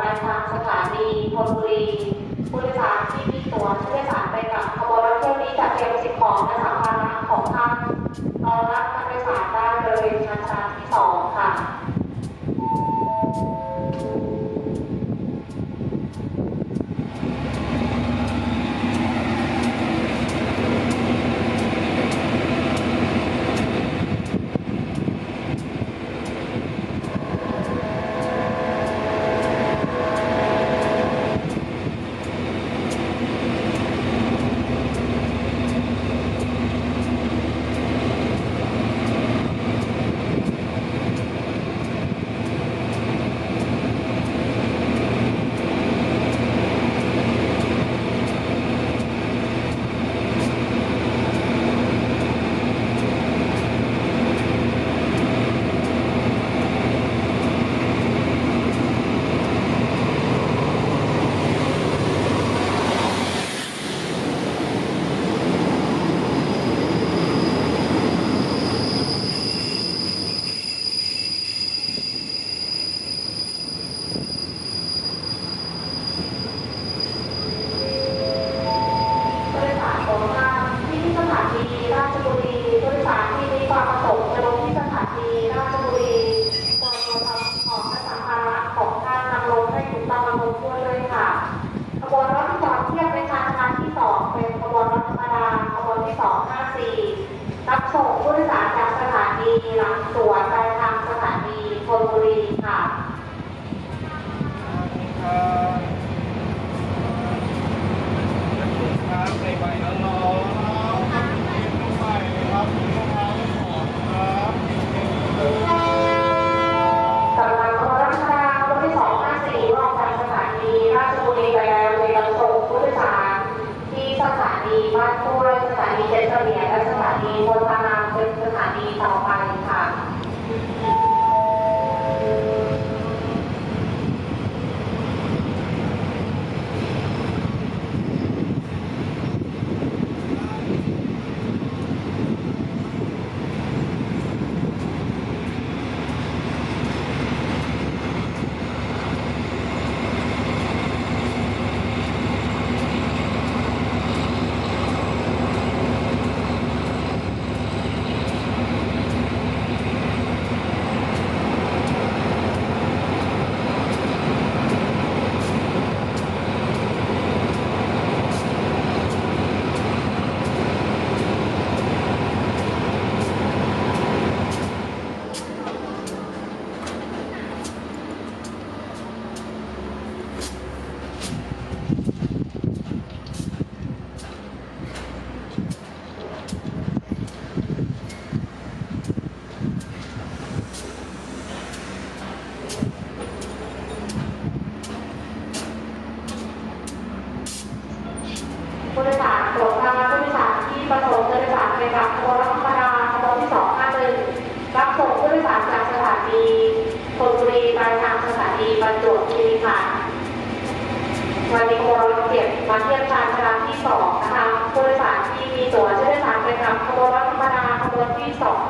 ปลายทางสถานีธนบุรีผู้โดยสารที่มีตั๋วผู้โดยสารไปกับขบวนรถเที่ยวนี้จัดเตรียมสิ่งของและสัมภาระของท่านรอรับผู้โดยสารได้บริเวณชั้นที่2ค่ะรับส่งผู้โดยสารจากสถานีหลังสวนไปทางสถานีธนบุรีค่ะใหม่ๆแล้วน้องครับน้องใหม่ครับน้องครับครับกำลังขบวนรถธรรมดาขบวนที่254ออกจากสถานีราชบุรีไปแล้วในรับส่งผู้โดยสารที่สถานีบ้านกล้วยสถานีเจษฎาและสถานีพลพานามเป็นสถานีต่อไปค่ะผู้โดยสารโปรดทราบผู้โดยสารที่ประสงค์จะโดยสารไปกับขบวนรถธรรมดาขบวนที่251รับส่งผู้โดยสารจากสถานีธนบุรีไปทางสถานีประจวบคีรีขันธ์วันนี้ขบวนรถเก็บมาเทียบชานชาลาที่2นะคะผู้โดยสารที่มีตั๋วจะโดยสารไปกับขบวนรถธรรมดาขบวนที่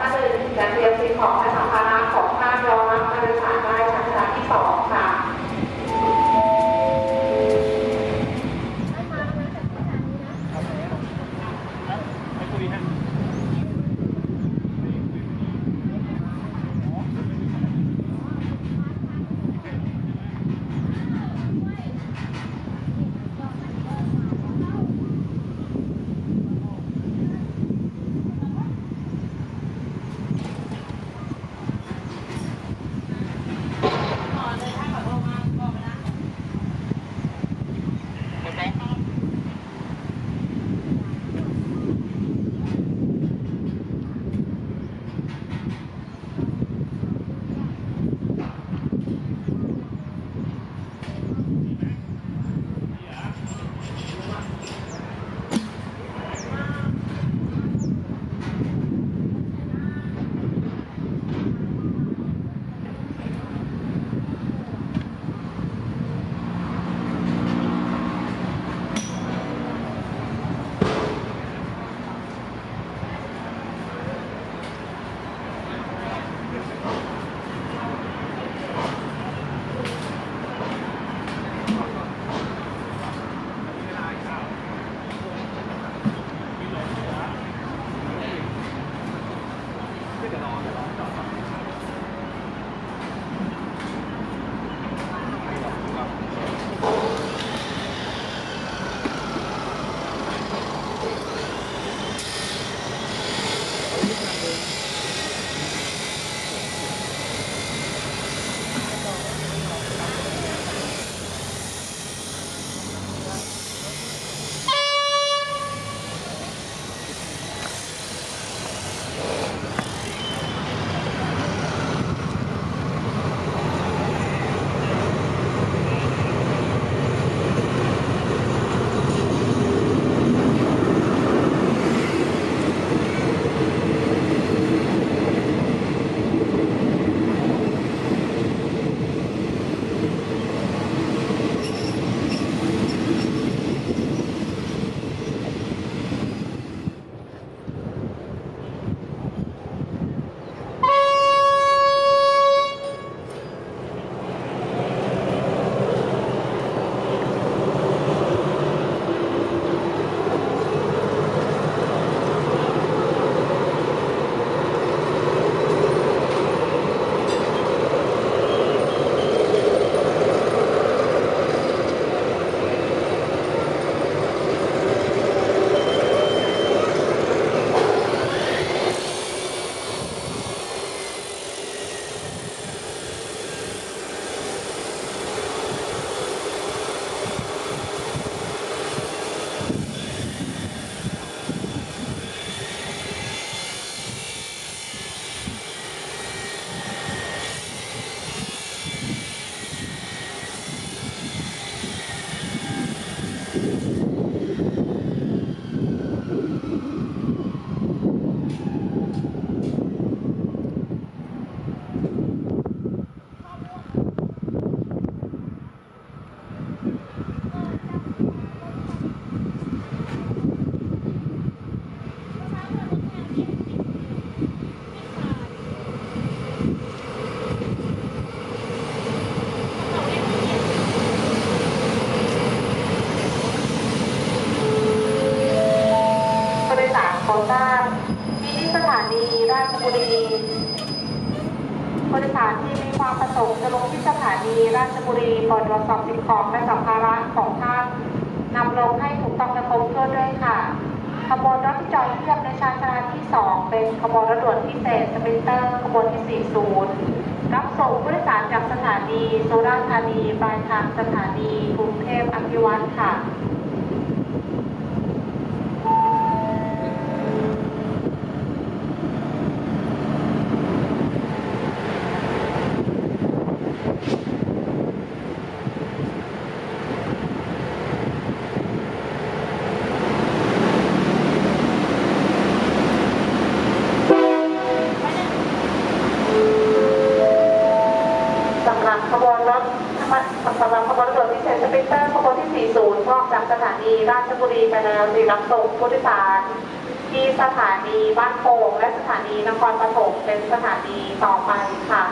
251จะเตรียมสิ่งของและสัมภาระของท่านรอรับผู้โดยสารได้ชานชาลาที่2ค่ะ ผู้โดยสารโคราชที่สถานีราชบุรีผู้โดยสารที่มีความประสงค์จะลงที่สถานีราชบุรีโปรดตรวจสอบสิ่งของและสัมภาระของท่านนำลงให้ถูกต้องและครบถ้วนด้วยค่ะขบวนรถที่จอดเทียบในชานชาลาที่ 2เป็นขบวนรถด่วนพิเศษสปรินเตอร์ขบวนที่ 40รับส่งผู้โดยสารจากสถานีสุราษฎร์ธานีปลายทางสถานีกรุงเทพอภิวัตรค่ะ สำหรับขบวนรถด่วนพิเศษสปรินเตอร์ขบวนที่ 40 ออกจากสถานีราชบุรีไปแล้วรับส่งผู้โดยสารที่สถานีบ้านโป่งและสถานีนครปฐมเป็นสถานีต่อไปค่ะ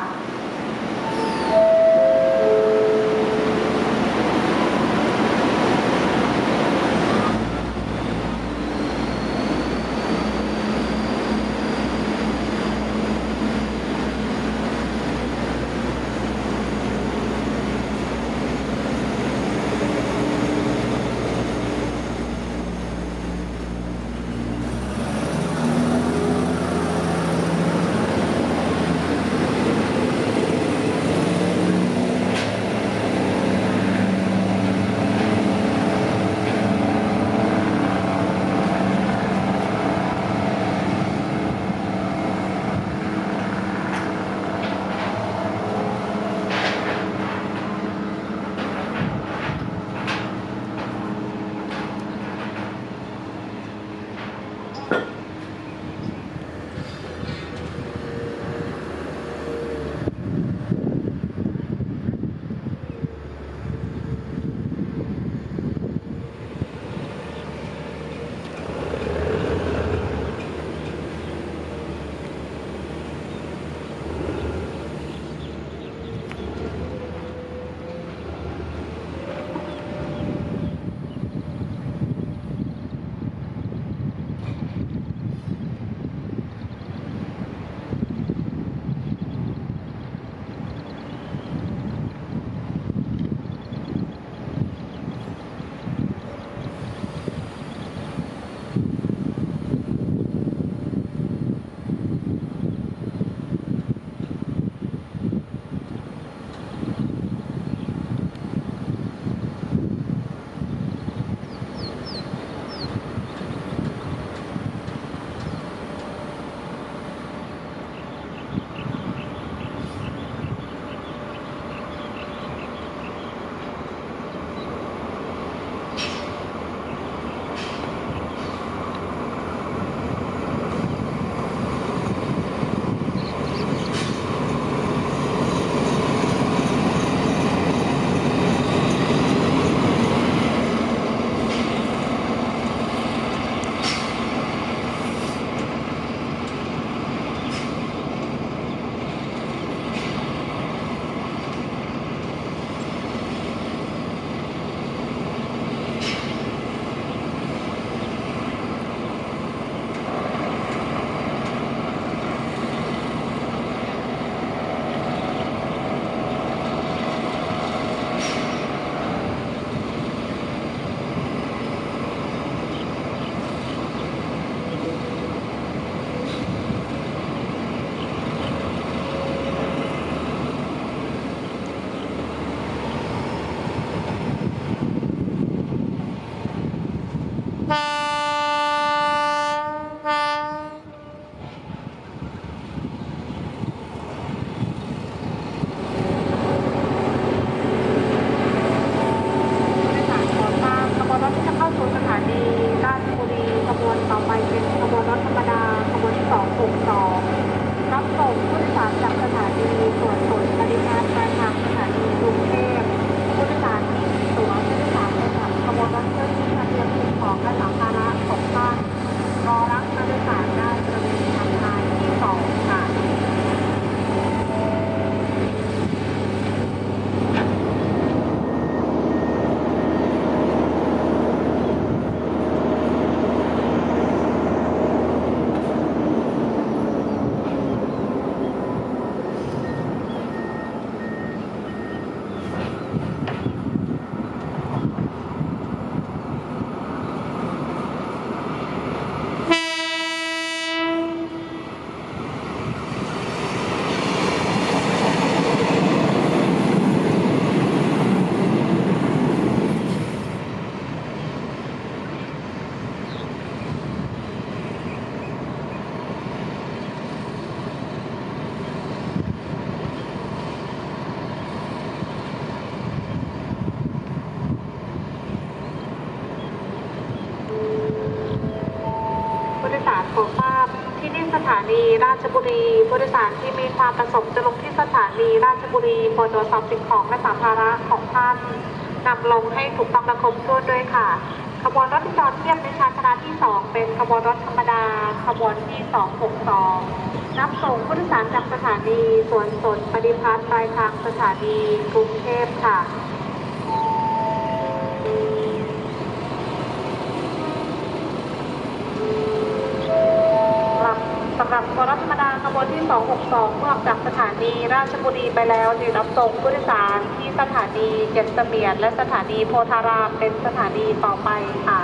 ารโปรดทราบที่นี่สถานีราชบุรีผู้โดยสารที่มีความประสงค์จะลงที่สถานีราชบุรีโปรดตรวจสอบสิ่งของและสัมภาระของท่านนำลงให้ถูกต้องและครบถ้วนด้วยค่ะขบวนรถที่จอดเทียบในชานชาลาที่ 2เป็นขบวนรถธรรมดาขบวนที่262รับส่งผู้โดยสารจากสถานีสวนสนปฏิพัฒน์ปลายทางสถานีกรุงเทพค่ะสำหรับขบวนรถธรรมดาขบวนที่262เมื่อออกจากสถานีราชบุรีไปแล้วจะรับส่งผู้โดยสารที่สถานีเจ็ดเสมียนและสถานีโพธารามเป็นสถานีต่อไปค่ะ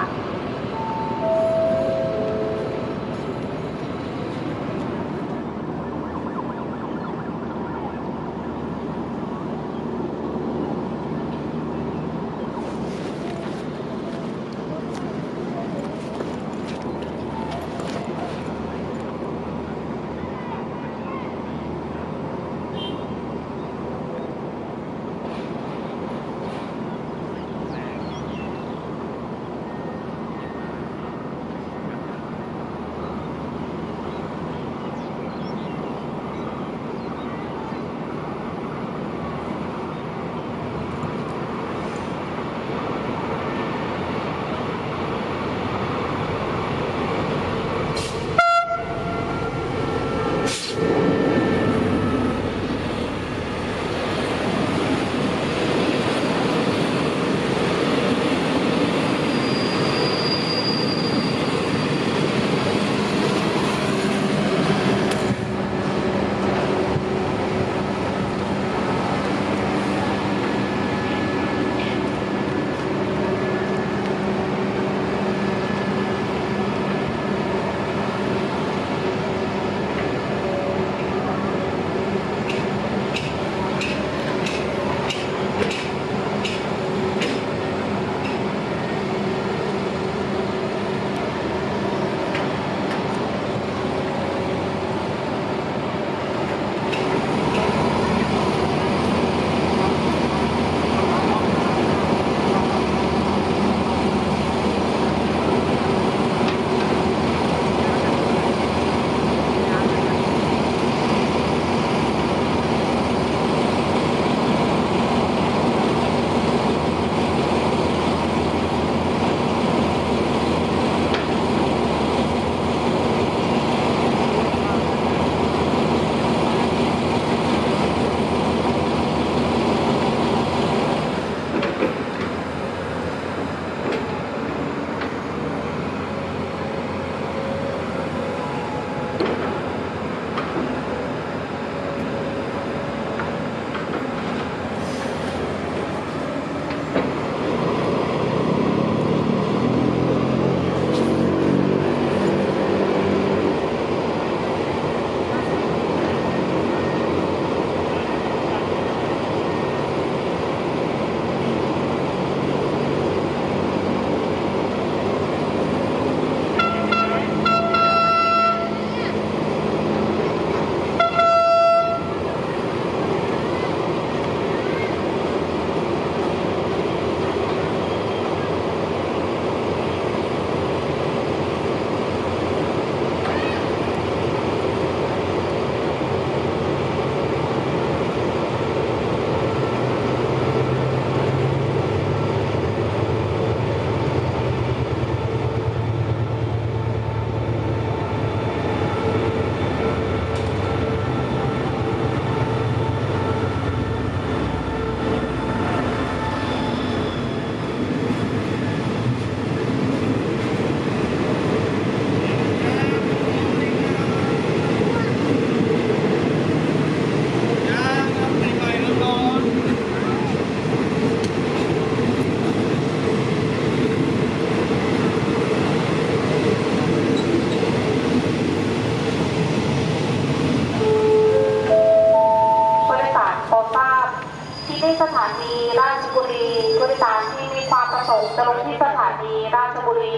ที่สถานีราชบุรีผู้โดยสารที่มีความประสงค์จะลงที่สถานีราชบุรี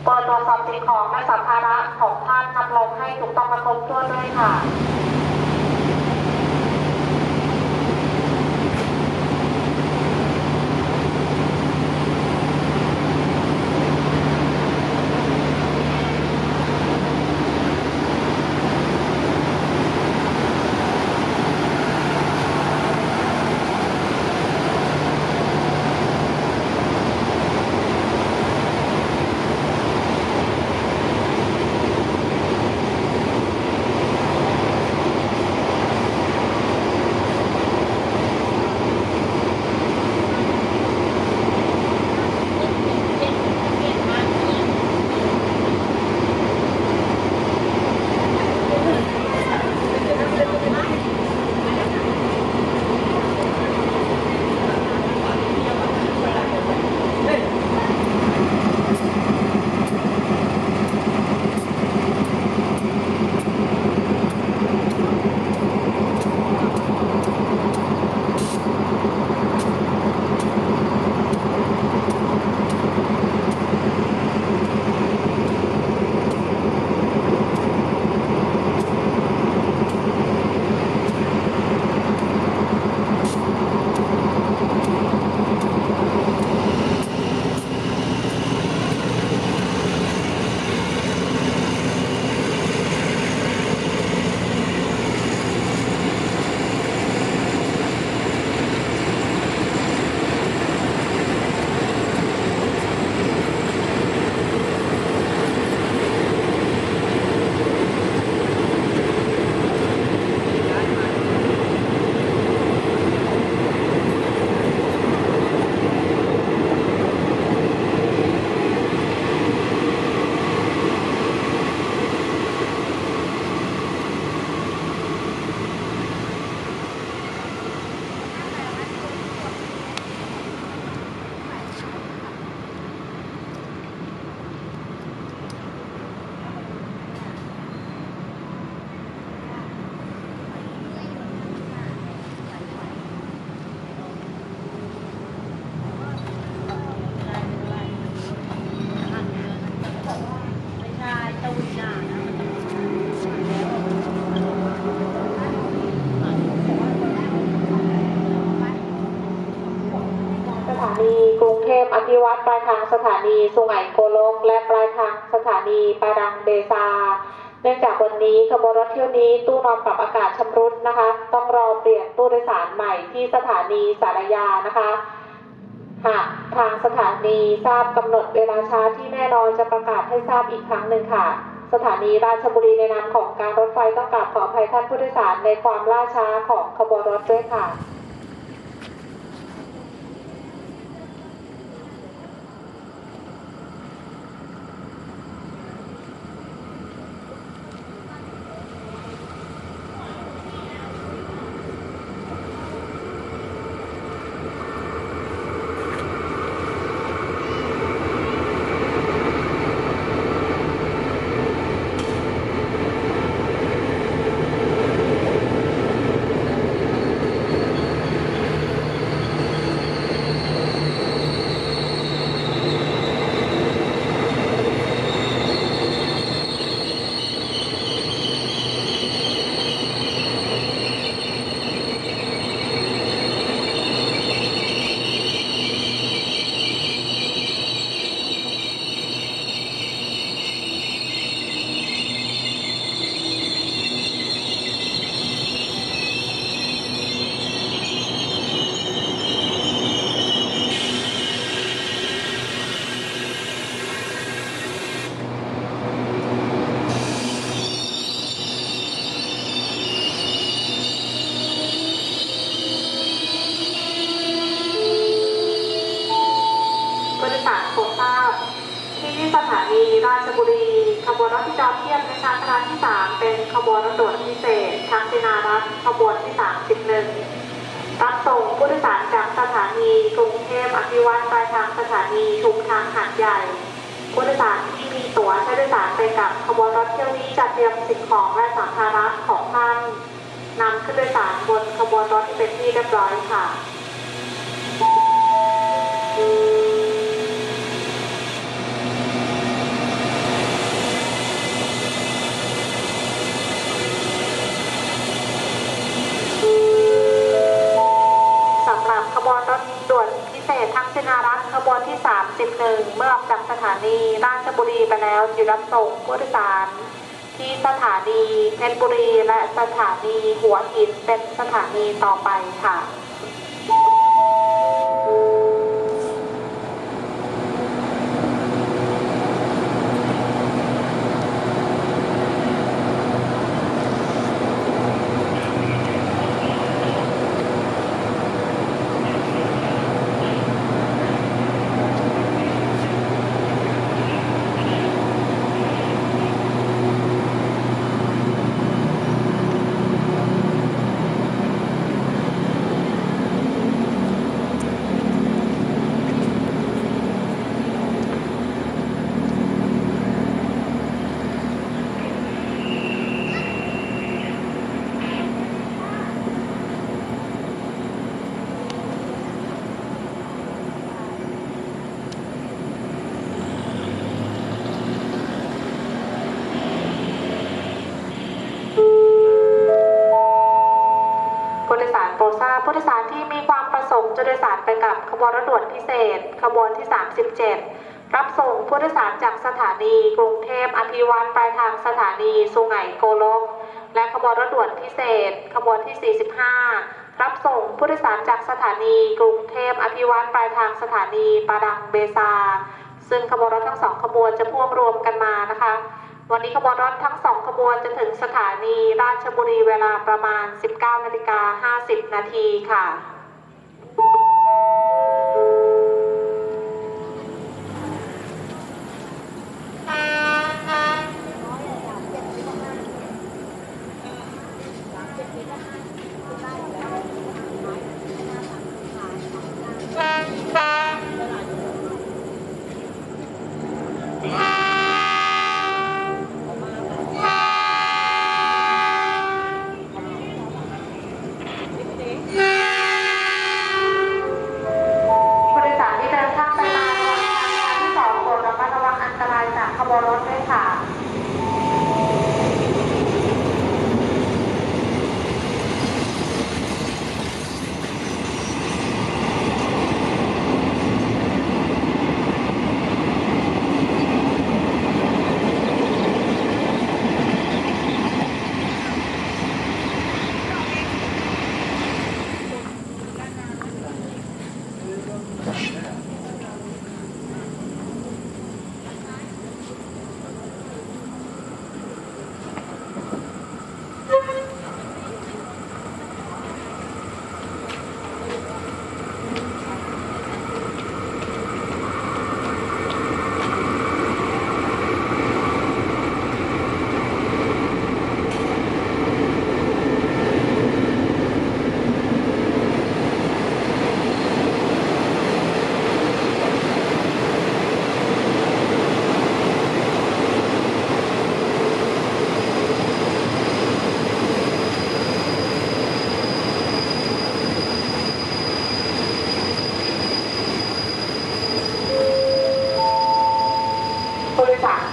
โปรดตรวจสอบสิ่งของและสัมภาระของท่านนำลงให้ถูกต้องและครบถ้วนด้วยค่ะ วัตปลายทางสถานีสุไหงโกลกและปลายทางสถานีปาดังเบซาเนื่องจากวันนี้ขบวนรถเที่ยวนี้ตู้นอนปรับอากาศชำรุดนะคะต้องรอเปลี่ยนตู้โดยสารใหม่ที่สถานีสารยานะคะหากทางสถานีทราบกำหนดเวลาช้าที่แน่นอนจะประกาศให้ทราบอีกครั้งหนึ่งค่ะสถานีราชบุรีในนามของการรถไฟต้องกราบขออภัยท่านผู้โดยสารในความล่าช้าของขบวนรถด้วยค่ะผู้โดยสารโปรดทราบที่สถานีราชบุรีขบวนรถที่จอดเทียบในชานชาลาที่ 3เป็นขบวนรถด่วนพิเศษทักษิณารัฐขบวนที่ 31รับส่งผู้โดยสารจากสถานีกรุงเทพอภิวัตรปลายทางสถานีชุมทางหาดใหญ่ผู้โดยสารที่มีตั๋วใช้โดยสารไปกับขบวนรถเที่ยวนี้จัดเตรียมสิ่งของและสัมภาระของท่านนำขึ้นโดยสารบนขบวนรถเป็นที่เรียบร้อยค่ะสำหรับขบวนรถด่วนพิเศษทักษิณารัฐขบวนที่ 31เมื่อออกจากสถานีราชบุรีไปแล้วจะรับส่งผู้โดยสารที่สถานีเพชรบุรีและสถานีหัวหินเป็นสถานีต่อไปค่ะผู้โดยสารโปรดทราบผู้โดยสารที่มีความประสงค์จะโดยสารไปกับขบวนรถด่วนพิเศษขบวนที่ 37รับส่งผู้โดยสารจากสถานีกรุงเทพอภิวัตรปลายทางสถานีสุไหงโกลกและขบวนรถด่วนพิเศษขบวนที่ 45รับส่งผู้โดยสารจากสถานีกรุงเทพอภิวัตรปลายทางสถานีปาดังเบซาซึ่งขบวนรถทั้งสองขบวนจะพ่วงรวมกันมานะคะวันนี้ขบวนรถทั้ง2ขบวนจะถึงสถานีราชบุรีเวลาประมาณ 19:50 นาทีค่ะ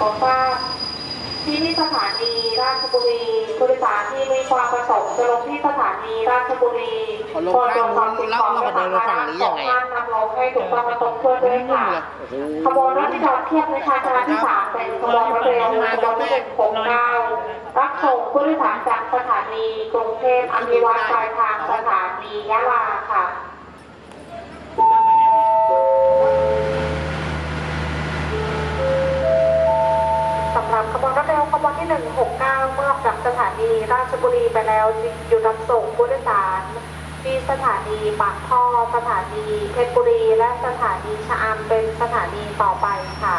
ขอทราบที่สถานีราชบุรีผู้โดยสารที่มีความประสงค์จะลงที่สถานีราชบุรี เขาลงข้างนู้นแล้วเรามาเดินมาฝั่งนี้ยังไง นำลงให้ถูกต้องและตรงเพื่อด้วยค่ะขบวนรถที่จอดเทียบในชานชาลาที่ 3 เป็นขบวนรถเร็วขบวนที่169รับส่งผู้โดยสารจากสถานีกรุงเทพอภิวัตรปลายทางสถานียะลาค่ะสำหรับขบวนรถเร็วขบวนที่ 169 เมื่อออกจากสถานีราชบุรีไปแล้วหยุดรับส่งผู้โดยสารที่สถานีปากท่อสถานีเพชรบุรีและสถานีชะอำเป็นสถานีต่อไปค่ะ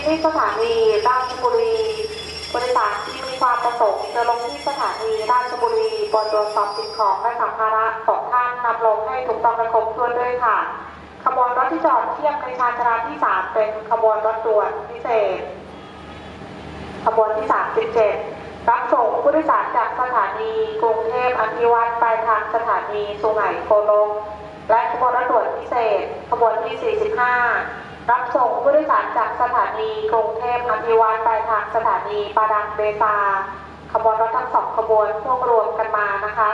ที่สถานีราชบุรีบริษัทที่มีความประสงค์จะลงที่สถานีราชบุรีบนตรวจสอบสิ่งของและสัมภาระของท่านนำลงให้ถูกต้องและครบถ้วนด้วยค่ะขบวนรถที่จอดเทียบในชานชาลาที่ 3 เป็นขบวนรถด่วนพิเศษขบวนที่ 37รับส่งผู้โดยสารจากสถานีกรุงเทพอภิวัตรปลายทางสถานีสุไหงโกลกและขบวนรถด่วนพิเศษขบวนที่ 45รับส่งผู้โดยสารจากสถานีกรุงเทพอภิวัตรปลายทางสถานีปาดังเบซาขบวนรถทั้ง2ขบวนพ่วงรวมกันมานะคะ